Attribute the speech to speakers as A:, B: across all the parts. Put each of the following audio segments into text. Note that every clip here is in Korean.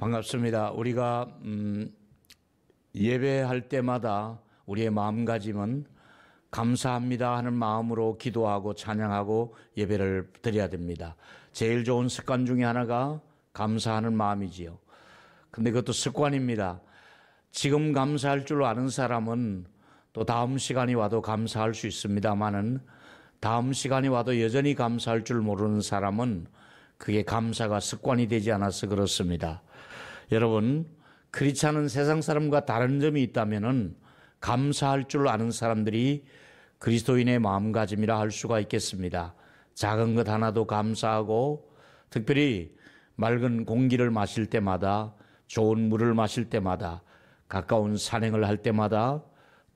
A: 반갑습니다. 우리가 예배할 때마다 우리의 마음가짐은 감사합니다 하는 마음으로 기도하고 찬양하고 예배를 드려야 됩니다. 제일 좋은 습관 중에 하나가 감사하는 마음이지요. 근데 그것도 습관입니다. 지금 감사할 줄 아는 사람은 또 다음 시간이 와도 감사할 수 있습니다만은 다음 시간이 와도 여전히 감사할 줄 모르는 사람은 그게 감사가 습관이 되지 않아서 그렇습니다. 여러분, 그렇지 않은 세상 사람과 다른 점이 있다면은 감사할 줄 아는 사람들이 그리스도인의 마음가짐이라 할 수가 있겠습니다. 작은 것 하나도 감사하고 특별히 맑은 공기를 마실 때마다, 좋은 물을 마실 때마다, 가까운 산행을 할 때마다,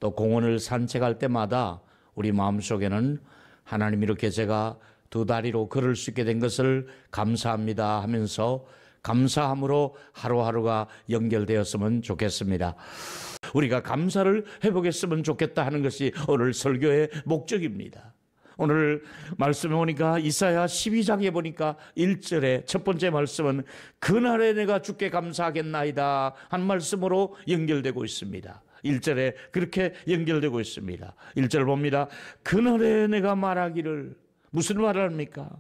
A: 또 공원을 산책할 때마다 우리 마음속에는 하나님 이렇게 제가 두 다리로 걸을 수 있게 된 것을 감사합니다 하면서 감사함으로 하루하루가 연결되었으면 좋겠습니다. 우리가 감사를 해보겠으면 좋겠다 하는 것이 오늘 설교의 목적입니다. 오늘 말씀에 보니까 이사야 12장에 보니까 1절에 첫 번째 말씀은 그날에 내가 주께 감사하겠나이다 한 말씀으로 연결되고 있습니다. 1절에 그렇게 연결되고 있습니다. 1절 봅니다. 그날에 내가 말하기를, 무슨 말을 합니까?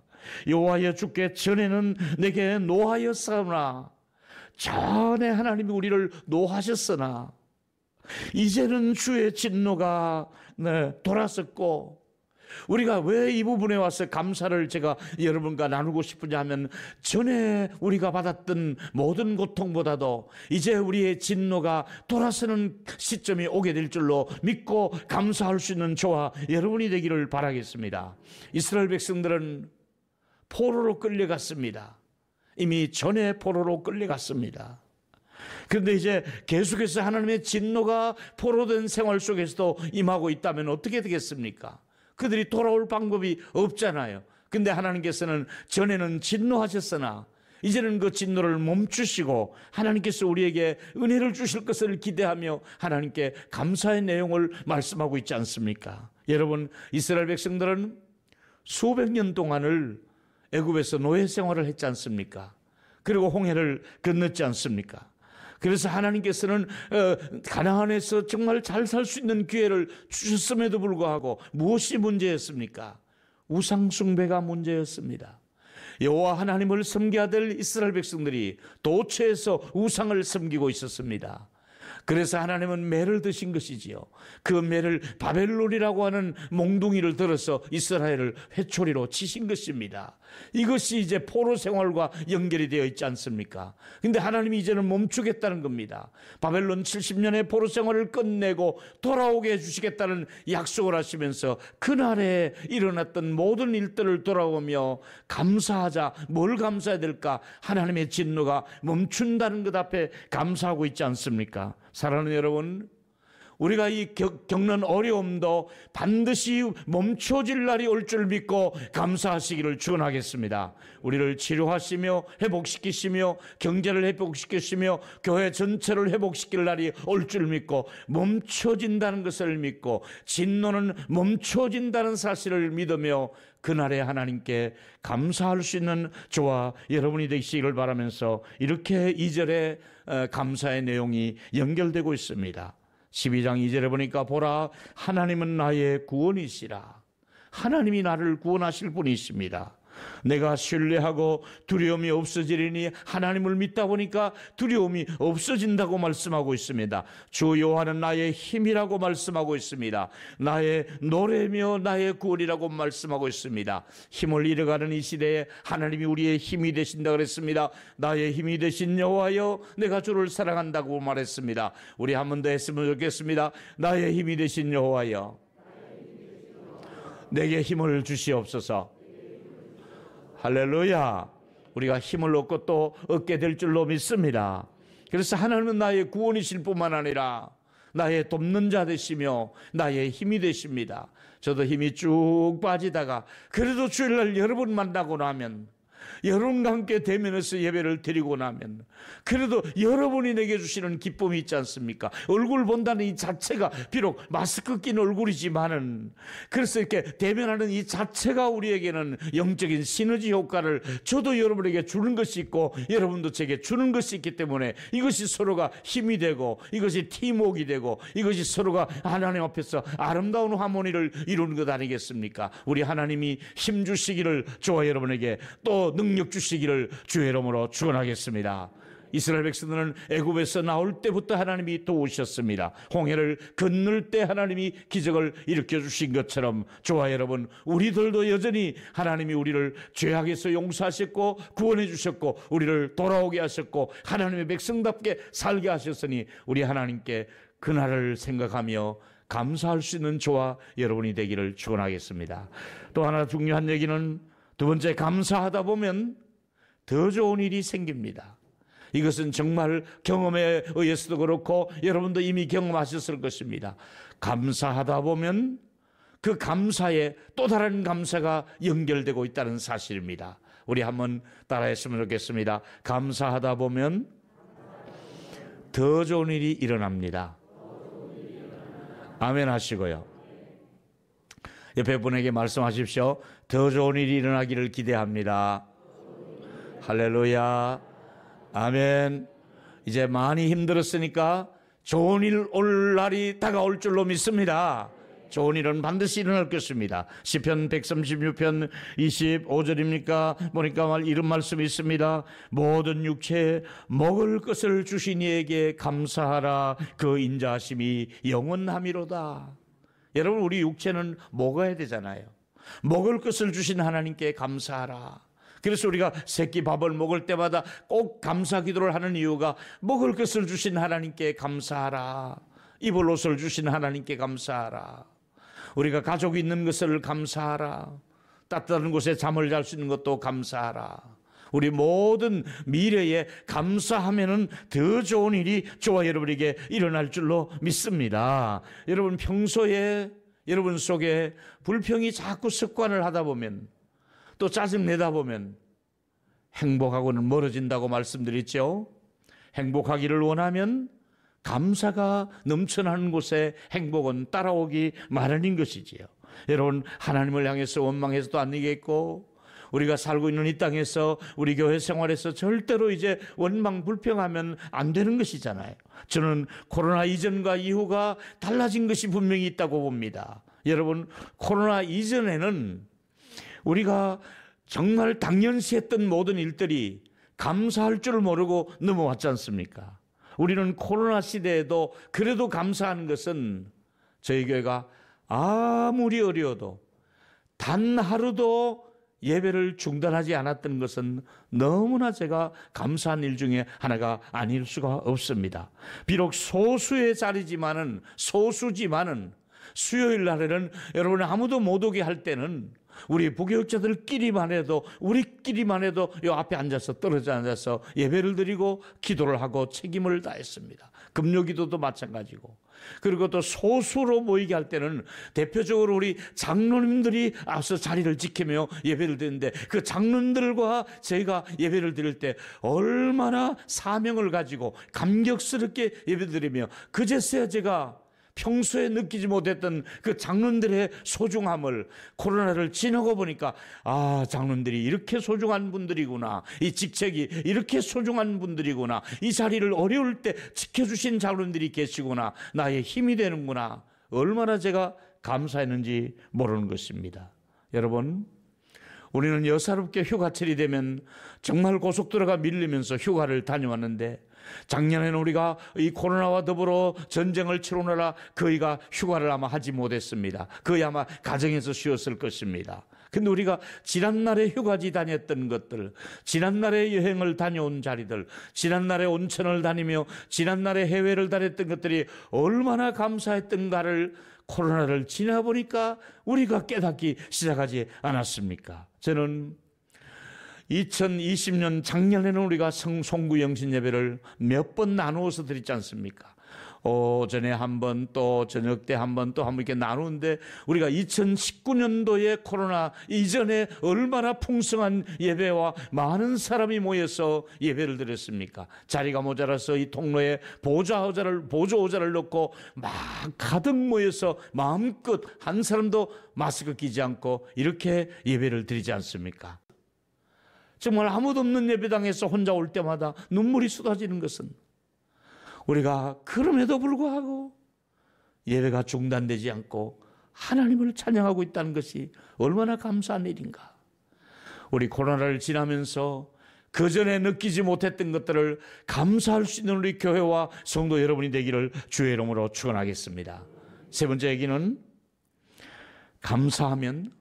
A: 여호와여 주께 전에는 내게 노하였으나, 전에 하나님이 우리를 노하셨으나 이제는 주의 진노가 돌아섰고, 우리가 왜 이 부분에 와서 감사를 제가 여러분과 나누고 싶으냐 하면 전에 우리가 받았던 모든 고통보다도 이제 우리의 진노가 돌아서는 시점이 오게 될 줄로 믿고 감사할 수 있는 저와 여러분이 되기를 바라겠습니다. 이스라엘 백성들은 포로로 끌려갔습니다. 이미 전에 포로로 끌려갔습니다. 그런데 이제 계속해서 하나님의 진노가 포로된 생활 속에서도 임하고 있다면 어떻게 되겠습니까? 그들이 돌아올 방법이 없잖아요. 근데 하나님께서는 전에는 진노하셨으나 이제는 그 진노를 멈추시고 하나님께서 우리에게 은혜를 주실 것을 기대하며 하나님께 감사의 내용을 말씀하고 있지 않습니까? 여러분, 이스라엘 백성들은 수백 년 동안을 애굽에서 노예 생활을 했지 않습니까? 그리고 홍해를 건넜지 않습니까? 그래서 하나님께서는 가나안에서 정말 잘 살 수 있는 기회를 주셨음에도 불구하고 무엇이 문제였습니까? 우상 숭배가 문제였습니다. 여호와 하나님을 섬겨야 될 이스라엘 백성들이 도처에서 우상을 섬기고 있었습니다. 그래서 하나님은 매를 드신 것이지요. 그 매를 바벨론이라고 하는 몽둥이를 들어서 이스라엘을 회초리로 치신 것입니다. 이것이 이제 포로 생활과 연결이 되어 있지 않습니까? 근데 하나님이 이제는 멈추겠다는 겁니다. 바벨론 70년의 포로 생활을 끝내고 돌아오게 해주시겠다는 약속을 하시면서 그날에 일어났던 모든 일들을 돌아오며 감사하자. 뭘 감사해야 될까? 하나님의 진노가 멈춘다는 것 앞에 감사하고 있지 않습니까? 사랑하는 여러분, 우리가 이 겪는 어려움도 반드시 멈춰질 날이 올 줄 믿고 감사하시기를 축원하겠습니다. 우리를 치료하시며 회복시키시며 경제를 회복시키시며 교회 전체를 회복시킬 날이 올 줄 믿고 멈춰진다는 것을 믿고 진노는 멈춰진다는 사실을 믿으며 그날에 하나님께 감사할 수 있는 저와 여러분이 되시기를 바라면서 이렇게 2절에 감사의 내용이 연결되고 있습니다. 12장 2절에 보니까 보라, 하나님은 나의 구원이시라. 하나님이 나를 구원하실 분이십니다. 내가 신뢰하고 두려움이 없어지리니, 하나님을 믿다 보니까 두려움이 없어진다고 말씀하고 있습니다. 주 여호와는 나의 힘이라고 말씀하고 있습니다. 나의 노래며 나의 구원이라고 말씀하고 있습니다. 힘을 잃어가는 이 시대에 하나님이 우리의 힘이 되신다고 그랬습니다. 나의 힘이 되신 여호와여, 내가 주를 사랑한다고 말했습니다. 우리 한 번 더 했으면 좋겠습니다. 나의 힘이 되신 여호와여, 내게 힘을 주시옵소서. 할렐루야. 우리가 힘을 얻고 또 얻게 될 줄로 믿습니다. 그래서 하나님은 나의 구원이실 뿐만 아니라 나의 돕는 자 되시며 나의 힘이 되십니다. 저도 힘이 쭉 빠지다가 그래도 주일날 여러분 만나고 나면 여러분과 함께 대면해서 예배를 드리고 나면 그래도 여러분이 내게 주시는 기쁨이 있지 않습니까? 얼굴 본다는 이 자체가 비록 마스크 낀 얼굴이지만은 그래서 이렇게 대면하는 이 자체가 우리에게는 영적인 시너지 효과를 저도 여러분에게 주는 것이 있고 여러분도 제게 주는 것이 있기 때문에 이것이 서로가 힘이 되고 이것이 팀워크가 되고 이것이 서로가 하나님 앞에서 아름다운 하모니를 이루는 것 아니겠습니까? 우리 하나님이 힘 주시기를 저와 여러분에게 또 능력 주시기를 주의 이름으로 축원하겠습니다. 이스라엘 백성들은 애굽에서 나올 때부터 하나님이 도우셨습니다. 홍해를 건널 때 하나님이 기적을 일으켜 주신 것처럼 저와 여러분 우리들도 여전히 하나님이 우리를 죄악에서 용서하셨고 구원해 주셨고 우리를 돌아오게 하셨고 하나님의 백성답게 살게 하셨으니 우리 하나님께 그날을 생각하며 감사할 수 있는 저와 여러분이 되기를 축원하겠습니다. 또 하나 중요한 얘기는 두 번째, 감사하다 보면 더 좋은 일이 생깁니다. 이것은 정말 경험에 의해서도 그렇고 여러분도 이미 경험하셨을 것입니다. 감사하다 보면 그 감사에 또 다른 감사가 연결되고 있다는 사실입니다. 우리 한번 따라했으면 좋겠습니다. 감사하다 보면 더 좋은 일이 일어납니다. 아멘 하시고요. 옆에 분에게 말씀하십시오. 더 좋은 일이 일어나기를 기대합니다. 할렐루야. 아멘. 이제 많이 힘들었으니까 좋은 일 올 날이 다가올 줄로 믿습니다. 좋은 일은 반드시 일어날 것입니다. 시편 136편 25절입니까? 보니까 이런 말씀이 있습니다. 모든 육체에 먹을 것을 주신 이에게 감사하라. 그 인자하심이 영원함이로다. 여러분, 우리 육체는 먹어야 되잖아요. 먹을 것을 주신 하나님께 감사하라. 그래서 우리가 새끼 밥을 먹을 때마다 꼭 감사 기도를 하는 이유가 먹을 것을 주신 하나님께 감사하라. 입을 옷을 주신 하나님께 감사하라. 우리가 가족이 있는 것을 감사하라. 따뜻한 곳에 잠을 잘 수 있는 것도 감사하라. 우리 모든 미래에 감사하면은 더 좋은 일이 저와 여러분에게 일어날 줄로 믿습니다. 여러분, 평소에 여러분 속에 불평이 자꾸 습관을 하다 보면 또 짜증내다 보면 행복하고는 멀어진다고 말씀드렸죠. 행복하기를 원하면 감사가 넘쳐나는 곳에 행복은 따라오기 마련인 것이지요. 여러분, 하나님을 향해서 원망해서도 안 되겠고 우리가 살고 있는 이 땅에서 우리 교회 생활에서 절대로 이제 원망 불평하면 안 되는 것이잖아요. 저는 코로나 이전과 이후가 달라진 것이 분명히 있다고 봅니다. 여러분, 코로나 이전에는 우리가 정말 당연시했던 모든 일들이 감사할 줄 모르고 넘어왔지 않습니까? 우리는 코로나 시대에도 그래도 감사하는 것은 저희 교회가 아무리 어려워도 단 하루도 예배를 중단하지 않았던 것은 너무나 제가 감사한 일 중에 하나가 아닐 수가 없습니다. 비록 소수지만은 수요일 날에는 여러분 아무도 못 오게 할 때는 우리 부교육자들끼리만 해도 우리끼리만 해도 이 앞에 앉아서 떨어져 앉아서 예배를 드리고 기도를 하고 책임을 다했습니다. 금요기도도 마찬가지고. 그리고 또 소수로 모이게 할 때는 대표적으로 우리 장로님들이 앞서 자리를 지키며 예배를 드리는데 그 장로님들과 저희가 예배를 드릴 때 얼마나 사명을 가지고 감격스럽게 예배드리며 그제서야 제가 평소에 느끼지 못했던 그 장로들의 소중함을 코로나를 지나고 보니까 장로들이 이렇게 소중한 분들이구나. 이 직책이 이렇게 소중한 분들이구나. 이 자리를 어려울 때 지켜주신 장로들이 계시구나. 나의 힘이 되는구나. 얼마나 제가 감사했는지 모르는 것입니다. 여러분, 우리는 여사롭게 휴가철이 되면 정말 고속도로가 밀리면서 휴가를 다녀왔는데 작년에는 우리가 이 코로나와 더불어 전쟁을 치르느라 거의가 휴가를 아마 하지 못했습니다. 거의 아마 가정에서 쉬었을 것입니다. 근데 우리가 지난날에 휴가지 다녔던 것들, 지난날에 여행을 다녀온 자리들, 지난날에 온천을 다니며 지난날에 해외를 다녔던 것들이 얼마나 감사했던가를 코로나를 지나보니까 우리가 깨닫기 시작하지 않았습니까? 저는 2020년 작년에는 우리가 송구 영신 예배를 몇 번 나누어서 드렸지 않습니까? 오전에 한 번, 또 저녁 때 한 번, 또 한 번 이렇게 나누는데 우리가 2019년도에 코로나 이전에 얼마나 풍성한 예배와 많은 사람이 모여서 예배를 드렸습니까? 자리가 모자라서 이 통로에 보조 의자를 놓고 막 가득 모여서 마음껏 한 사람도 마스크 끼지 않고 이렇게 예배를 드리지 않습니까? 정말 아무도 없는 예배당에서 혼자 올 때마다 눈물이 쏟아지는 것은 우리가 그럼에도 불구하고 예배가 중단되지 않고 하나님을 찬양하고 있다는 것이 얼마나 감사한 일인가. 우리 코로나를 지나면서 그전에 느끼지 못했던 것들을 감사할 수 있는 우리 교회와 성도 여러분이 되기를 주의 이름으로 축원하겠습니다. 세 번째 얘기는 감사하면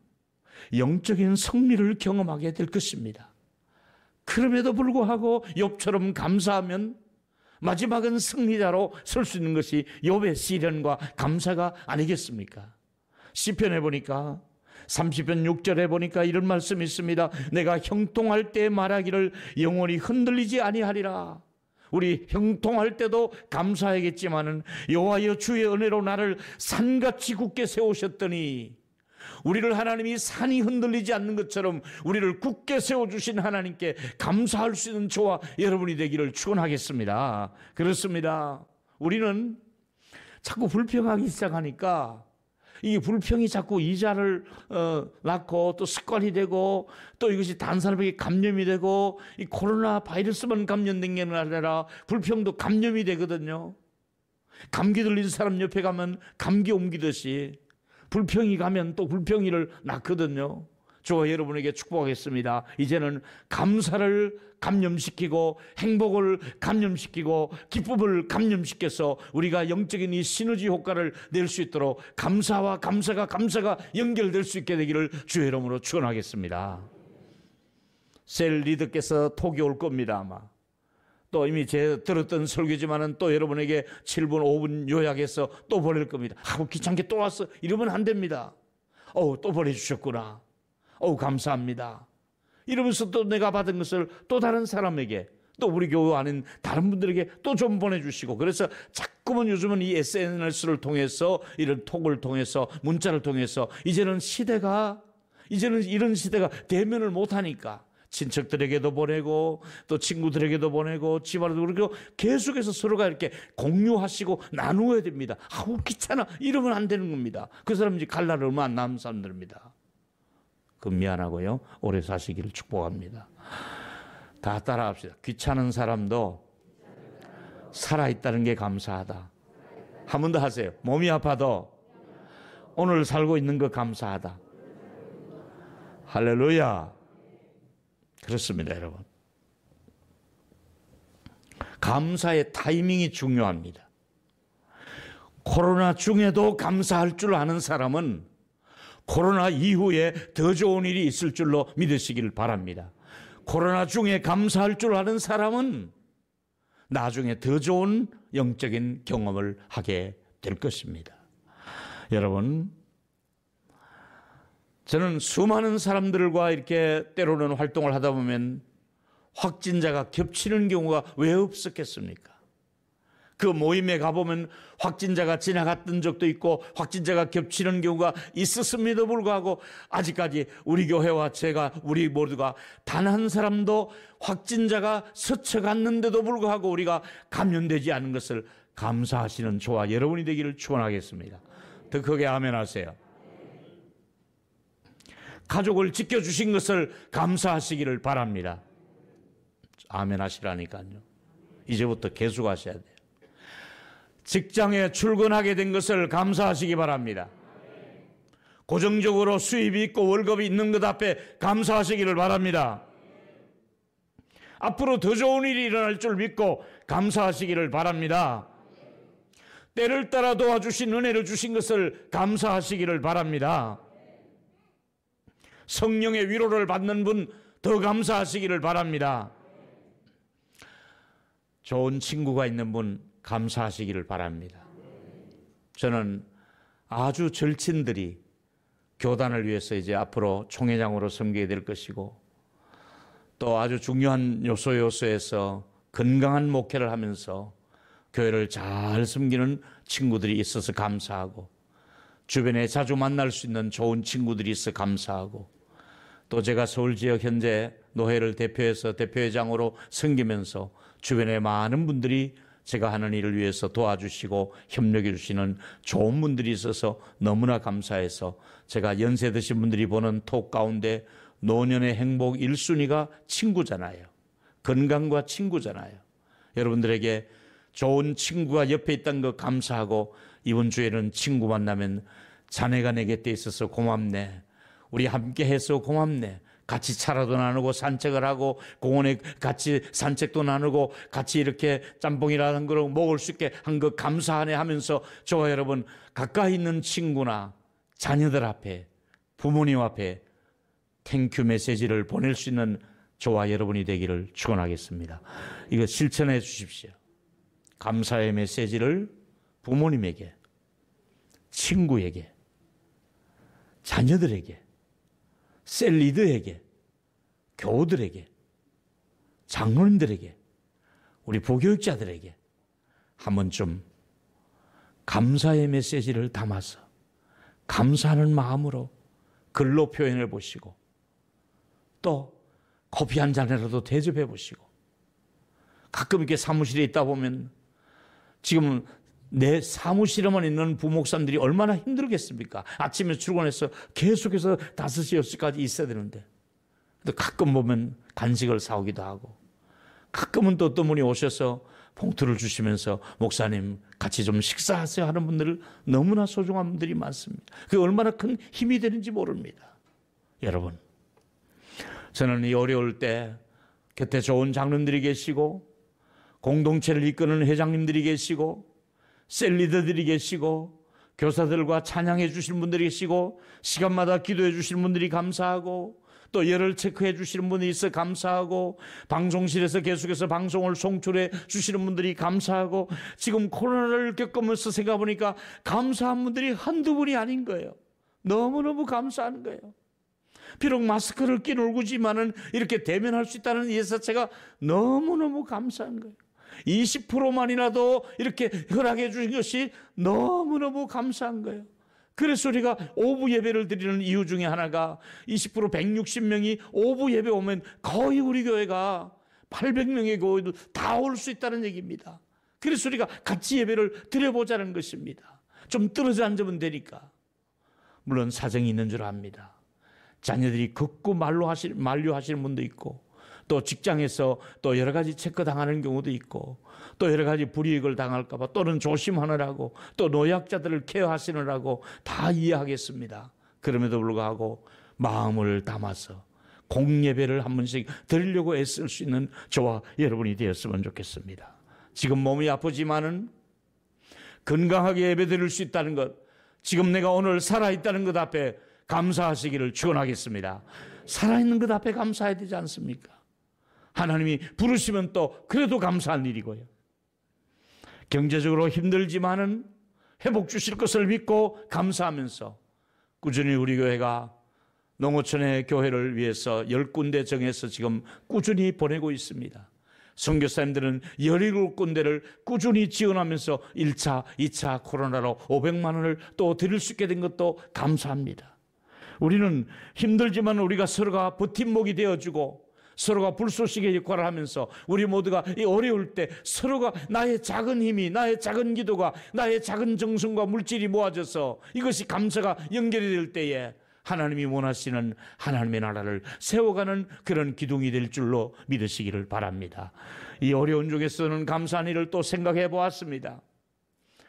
A: 영적인 승리를 경험하게 될 것입니다. 그럼에도 불구하고 욥처럼 감사하면 마지막은 승리자로 설 수 있는 것이 욥의 시련과 감사가 아니겠습니까? 시편에 보니까 30편 6절에 보니까 이런 말씀이 있습니다. 내가 형통할 때 말하기를 영원히 흔들리지 아니하리라. 우리 형통할 때도 감사하겠지만은 여호와여 주의 은혜로 나를 산같이 굳게 세우셨더니 우리를 하나님이 산이 흔들리지 않는 것처럼 우리를 굳게 세워주신 하나님께 감사할 수 있는 저와 여러분이 되기를 축원하겠습니다. 그렇습니다. 우리는 자꾸 불평하기 시작하니까 이 불평이 자꾸 이자를 낳고 또 습관이 되고 또 이것이 다른 사람에게 감염이 되고 이 코로나 바이러스만 감염된 게 아니라 불평도 감염이 되거든요. 감기 들린 사람 옆에 가면 감기 옮기듯이 불평이 가면 또 불평이를 낳거든요. 저와 여러분에게 축복하겠습니다. 이제는 감사를 감염시키고 행복을 감염시키고 기쁨을 감염시켜서 우리가 영적인 이 시너지 효과를 낼 수 있도록 감사와 감사가 연결될 수 있게 되기를 주의 이름으로 축원하겠습니다. 셀 리더께서 톡이 올 겁니다. 아마 또 이미 제가 들었던 설교지만은 또 여러분에게 7분 5분 요약해서 또 보낼 겁니다. 아우 귀찮게 또 왔어 이러면 안 됩니다. 또 보내주셨구나. 감사합니다. 이러면서 또 내가 받은 것을 또 다른 사람에게 또 우리 교회 아닌 다른 분들에게 또 좀 보내주시고 그래서 자꾸만 요즘은 이 SNS를 통해서 이런 톡을 통해서 문자를 통해서 이제는 이런 시대가 대면을 못하니까 친척들에게도 보내고 또 친구들에게도 보내고 집안에도 그렇고 계속해서 서로가 이렇게 공유하시고 나누어야 됩니다. 아우 귀찮아 이러면 안 되는 겁니다. 그 사람 이제 갈 날 얼마 안 남은 사람들입니다. 그 미안하고요. 오래 사시기를 축복합니다. 다 따라합시다. 귀찮은 사람도 살아있다는 게 감사하다. 한 번 더 하세요. 몸이 아파도 오늘 살고 있는 거 감사하다. 할렐루야. 그렇습니다, 여러분. 감사의 타이밍이 중요합니다. 코로나 중에도 감사할 줄 아는 사람은 코로나 이후에 더 좋은 일이 있을 줄로 믿으시길 바랍니다. 코로나 중에 감사할 줄 아는 사람은 나중에 더 좋은 영적인 경험을 하게 될 것입니다. 여러분, 저는 수많은 사람들과 이렇게 때로는 활동을 하다 보면 확진자가 겹치는 경우가 왜 없었겠습니까? 그 모임에 가보면 확진자가 지나갔던 적도 있고 확진자가 겹치는 경우가 있었음에도 불구하고 아직까지 우리 교회와 우리 모두가 단 한 사람도 확진자가 스쳐갔는데도 불구하고 우리가 감염되지 않은 것을 감사하시는 저와 여러분이 되기를 축원하겠습니다. 더 크게 아멘 하세요. 가족을 지켜주신 것을 감사하시기를 바랍니다. 아멘 하시라니까요. 이제부터 계속 하셔야 돼요. 직장에 출근하게 된 것을 감사하시기 바랍니다. 고정적으로 수입이 있고 월급이 있는 것 앞에 감사하시기를 바랍니다. 앞으로 더 좋은 일이 일어날 줄 믿고 감사하시기를 바랍니다. 때를 따라 도와주신 은혜를 주신 것을 감사하시기를 바랍니다. 성령의 위로를 받는 분 더 감사하시기를 바랍니다. 좋은 친구가 있는 분 감사하시기를 바랍니다. 저는 아주 절친들이 교단을 위해서 이제 앞으로 총회장으로 섬기게 될 것이고 또 아주 중요한 요소에서 건강한 목회를 하면서 교회를 잘 섬기는 친구들이 있어서 감사하고, 주변에 자주 만날 수 있는 좋은 친구들이 있어 감사하고, 또 제가 서울지역 현재 노회를 대표해서 대표회장으로 섬기면서 주변에 많은 분들이 제가 하는 일을 위해서 도와주시고 협력해 주시는 좋은 분들이 있어서 너무나 감사해서, 제가 연세 드신 분들이 보는 톡 가운데 노년의 행복 1순위가 친구잖아요. 건강과 친구잖아요. 여러분들에게 좋은 친구가 옆에 있다는 거 감사하고, 이번 주에는 친구 만나면 자네가 내 곁에 있어서 고맙네, 우리 함께 해서 고맙네, 같이 차라도 나누고 산책을 하고 공원에 같이 산책도 나누고 같이 이렇게 짬뽕이라는 걸 먹을 수 있게 한 거 감사하네 하면서, 저와 여러분 가까이 있는 친구나 자녀들 앞에, 부모님 앞에 땡큐 메시지를 보낼 수 있는 저와 여러분이 되기를 축원하겠습니다. 이거 실천해 주십시오. 감사의 메시지를 부모님에게, 친구에게, 자녀들에게, 셀리드에게, 교우들에게, 장로님들에게, 우리 부교육자들에게 한 번쯤 감사의 메시지를 담아서 감사하는 마음으로 글로 표현해 보시고, 또 커피 한 잔이라도 대접해 보시고, 가끔 이렇게 사무실에 있다 보면, 지금 내 사무실에만 있는 부목사님들이 얼마나 힘들겠습니까? 아침에 출근해서 계속해서 5시, 6시까지 있어야 되는데, 가끔 보면 간식을 사오기도 하고, 가끔은 또 어떤 분이 오셔서 봉투를 주시면서 목사님 같이 좀 식사하세요 하는 분들, 너무나 소중한 분들이 많습니다. 그게 얼마나 큰 힘이 되는지 모릅니다. 여러분, 저는 이 어려울 때 곁에 좋은 장로님들이 계시고, 공동체를 이끄는 회장님들이 계시고, 셀리더들이 계시고, 교사들과 찬양해 주실 분들이 계시고, 시간마다 기도해 주실 분들이 감사하고, 또 열을 체크해 주시는 분이 있어 감사하고, 방송실에서 계속해서 방송을 송출해 주시는 분들이 감사하고, 지금 코로나를 겪으면서 생각해보니까 감사한 분들이 한두 분이 아닌 거예요. 너무너무 감사한 거예요. 비록 마스크를 끼놀구지만은 이렇게 대면할 수 있다는 이 자체가 너무너무 감사한 거예요. 20%만이라도 이렇게 허락해 주신 것이 너무너무 감사한 거예요. 그래서 우리가 오부 예배를 드리는 이유 중에 하나가 20% 160명이 오부 예배 오면 거의 우리 교회가 800명의 교회도 다 올 수 있다는 얘기입니다. 그래서 우리가 같이 예배를 드려보자는 것입니다. 좀 떨어져 앉으면 되니까. 물론 사정이 있는 줄 압니다. 자녀들이 극구 만류하시는 분도 있고, 또 직장에서 또 여러 가지 체크당하는 경우도 있고, 또 여러 가지 불이익을 당할까 봐 또는 조심하느라고, 또 노약자들을 케어하시느라고 다 이해하겠습니다. 그럼에도 불구하고 마음을 담아서 공예배를 한 번씩 드리려고 애쓸 수 있는 저와 여러분이 되었으면 좋겠습니다. 지금 몸이 아프지만은 건강하게 예배 드릴 수 있다는 것, 지금 내가 오늘 살아있다는 것 앞에 감사하시기를 축원하겠습니다. 살아있는 것 앞에 감사해야 되지 않습니까? 하나님이 부르시면 또 그래도 감사한 일이고요. 경제적으로 힘들지만은 회복 주실 것을 믿고 감사하면서 꾸준히 우리 교회가 농어촌의 교회를 위해서 10군데 정해서 지금 꾸준히 보내고 있습니다. 선교사님들은 17군데를 꾸준히 지원하면서 1차, 2차 코로나로 500만 원을 또 드릴 수 있게 된 것도 감사합니다. 우리는 힘들지만 우리가 서로가 버팀목이 되어주고 서로가 불쏘시개 역할을 하면서 우리 모두가 이 어려울 때 서로가 나의 작은 힘이, 나의 작은 기도가, 나의 작은 정성과 물질이 모아져서 이것이 감사가 연결이 될 때에 하나님이 원하시는 하나님의 나라를 세워가는 그런 기둥이 될 줄로 믿으시기를 바랍니다. 이 어려운 중에서는 감사한 일을 또 생각해 보았습니다.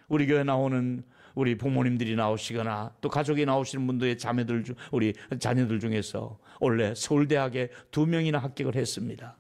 A: 우리 교회 나오는 우리 부모님들이 나오시거나 또 가족이 나오시는 분들의 자매들, 우리 자녀들 중에서 원래 서울대학에 2명이나 합격을 했습니다.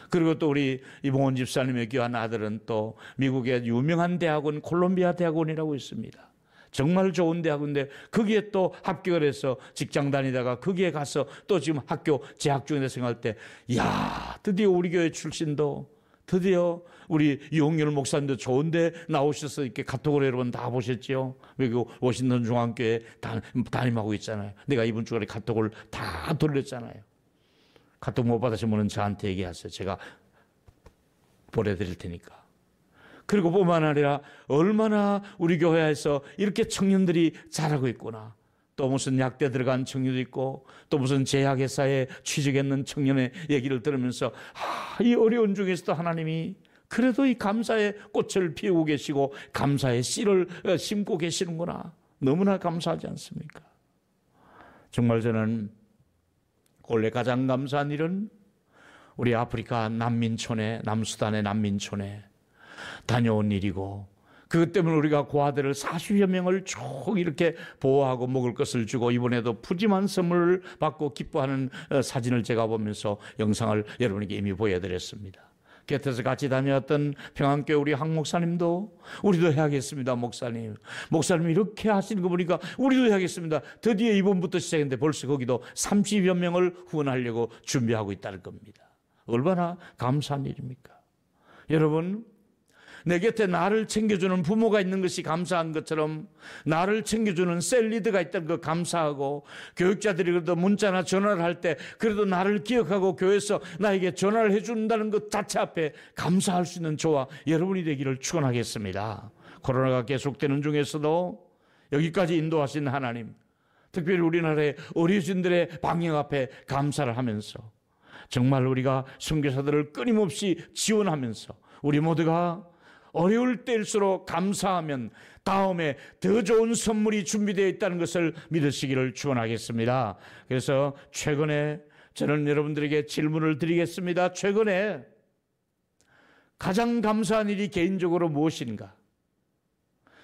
A: 그리고 또 우리 이봉원 집사님의 귀한 아들은 또 미국의 유명한 대학원 콜롬비아 대학원이라고 있습니다. 정말 좋은 대학인데 거기에 또 합격을 해서 직장 다니다가 거기에 가서 또 지금 학교 재학 중에 생각할 때, 이야, 드디어 우리 교회 출신도, 드디어 우리 유홍열 목사님도 좋은데 나오셔서 이렇게 카톡으로 여러분 다 보셨죠? 미국 워싱턴 중앙교회 담임하고 있잖아요. 내가 이번 주간에 카톡을 다 돌렸잖아요. 카톡 못 받으신 분은 저한테 얘기하세요. 제가 보내드릴 테니까. 그리고 뿐만 아니라 얼마나 우리 교회에서 이렇게 청년들이 자라고 있구나. 또 무슨 약대 들어간 청년도 있고 또 무슨 제약회사에 취직했는 청년의 얘기를 들으면서 이 어려운 중에서도 하나님이 그래도 이 감사의 꽃을 피우고 계시고 감사의 씨를 심고 계시는구나. 너무나 감사하지 않습니까? 정말 저는 원래 가장 감사한 일은 우리 아프리카 난민촌에, 남수단의 난민촌에 다녀온 일이고, 그것 때문에 우리가 고아들을 40여 명을 쭉 이렇게 보호하고 먹을 것을 주고 이번에도 푸짐한 선물을 받고 기뻐하는 사진을 제가 보면서 영상을 여러분에게 이미 보여드렸습니다. 곁에서 같이 다녔던 평안교회 우리 한 목사님도 우리도 해야겠습니다. 목사님 이렇게 하시는 거 보니까 우리도 해야겠습니다. 드디어 이번부터 시작했는데 벌써 거기도 30여 명을 후원하려고 준비하고 있다는 겁니다. 얼마나 감사한 일입니까? 여러분, 내 곁에 나를 챙겨주는 부모가 있는 것이 감사한 것처럼 나를 챙겨주는 셀리드가 있다는 거 감사하고, 교육자들이 그래도 문자나 전화를 할 때 그래도 나를 기억하고 교회에서 나에게 전화를 해준다는 것 자체 앞에 감사할 수 있는 저와 여러분이 되기를 축원하겠습니다. 코로나가 계속되는 중에서도 여기까지 인도하신 하나님, 특별히 우리나라의 어르신들의 방역 앞에 감사를 하면서 정말 우리가 선교사들을 끊임없이 지원하면서 우리 모두가 어려울 때일수록 감사하면 다음에 더 좋은 선물이 준비되어 있다는 것을 믿으시기를 축원하겠습니다. 그래서 최근에 저는 여러분들에게 질문을 드리겠습니다. 최근에 가장 감사한 일이 개인적으로 무엇인가?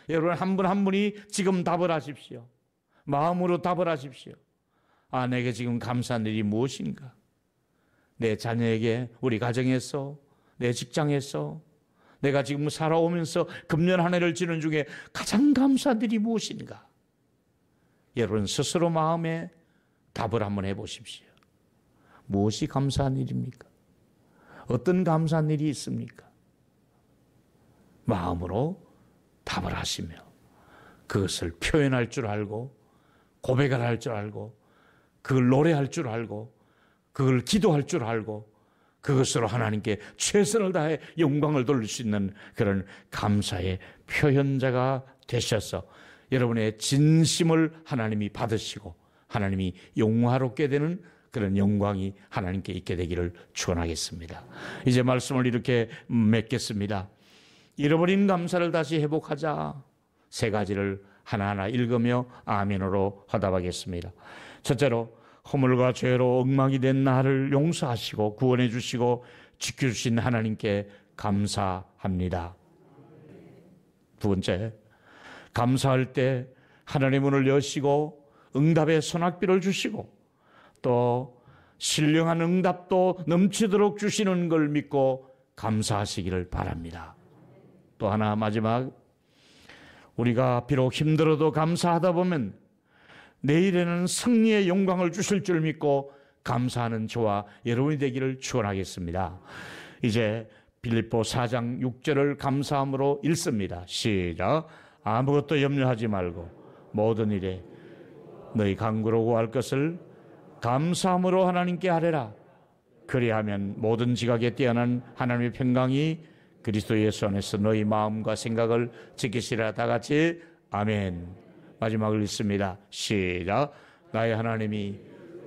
A: 여러분 한 분 한 분이 지금 답을 하십시오. 마음으로 답을 하십시오. 내게 지금 감사한 일이 무엇인가? 내 자녀에게, 우리 가정에서, 내 직장에서, 내가 지금 살아오면서 금년 한 해를 지는 중에 가장 감사한 일이 무엇인가? 여러분 스스로 마음에 답을 한번 해보십시오. 무엇이 감사한 일입니까? 어떤 감사한 일이 있습니까? 마음으로 답을 하시며 그것을 표현할 줄 알고 고백을 할 줄 알고 그걸 노래할 줄 알고 그걸 기도할 줄 알고 그것으로 하나님께 최선을 다해 영광을 돌릴 수 있는 그런 감사의 표현자가 되셔서 여러분의 진심을 하나님이 받으시고 하나님이 영화롭게 되는 그런 영광이 하나님께 있게 되기를 축원하겠습니다. 이제 말씀을 이렇게 맺겠습니다. 잃어버린 감사를 다시 회복하자. 세 가지를 하나하나 읽으며 아멘으로 화답하겠습니다. 첫째로, 허물과 죄로 엉망이 된 나를 용서하시고 구원해 주시고 지켜주신 하나님께 감사합니다. 두 번째, 감사할 때 하나님의 문을 여시고 응답의 소낙비를 주시고 또 신령한 응답도 넘치도록 주시는 걸 믿고 감사하시기를 바랍니다. 또 하나, 마지막, 우리가 비록 힘들어도 감사하다 보면 내일에는 승리의 영광을 주실 줄 믿고 감사하는 저와 여러분이 되기를 축원하겠습니다. 이제 빌립보 4장 6절을 감사함으로 읽습니다. 시작. 아무것도 염려하지 말고 모든 일에 너희 간구로 구할 것을 감사함으로 하나님께 아뢰라. 그리하면 모든 지각에 뛰어난 하나님의 평강이 그리스도 예수 안에서 너희 마음과 생각을 지키시라. 다 같이 아멘. 마지막을 읽습니다. 시작. 나의 하나님이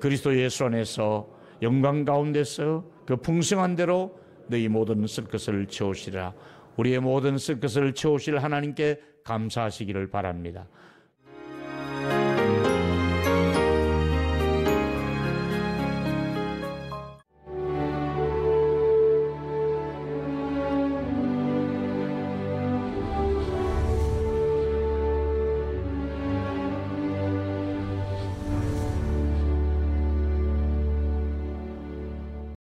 A: 그리스도 예수 안에서 영광 가운데서 그 풍성한 대로 너희 모든 쓸 것을 채우시라. 우리의 모든 쓸 것을 채우실 하나님께 감사하시기를 바랍니다.